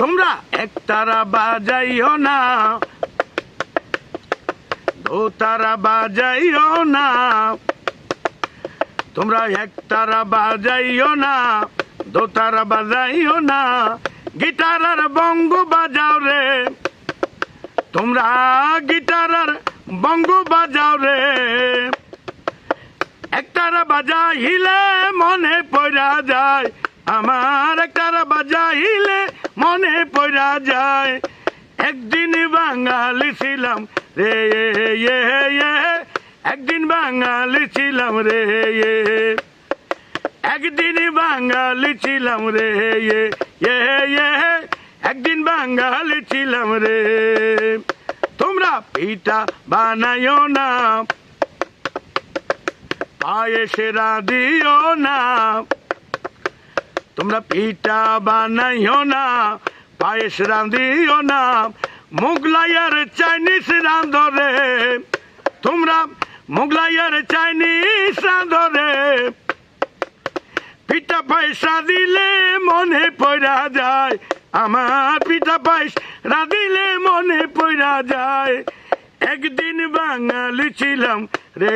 তোমরা একতারা বাজাইও না, দোতারা বাজাইও না, তোমরা একতারা বাজাইও না, দোতারা বাজাইও না, গিটার আর বঙ্গ বাজাও রে, তোমরা গিটার আর বঙ্গ বাজাও রে। একতারা বাজাইলে মনে পড়া যায়, আমার একতারা বাজাইলে মনে পড়া যায়। একদিন বাঙালি ছিলাম রে, একদিন বাঙালি ছিলাম রে, একদিন বাঙালি ছিলাম রে, একদিন বাঙালি ছিলাম রে। তোমরা পিঠা বানাইও না, পায়েস রাঁধিও না, তোমরা পিঠা বানাইও না, পায়েস রাঁধিও না, মোগলাই আর চাইনিজ রাঁধো রে, তোমরা মোগলাই আর চাইনিজ রাঁধো রে। পিঠা পায়েস রাঁধিলে মনে পড়া যায়, আমার পিঠা পায়েস রাঁধিলে মনে পড়া যায়। একদিন বাঙালি ছিলাম রে,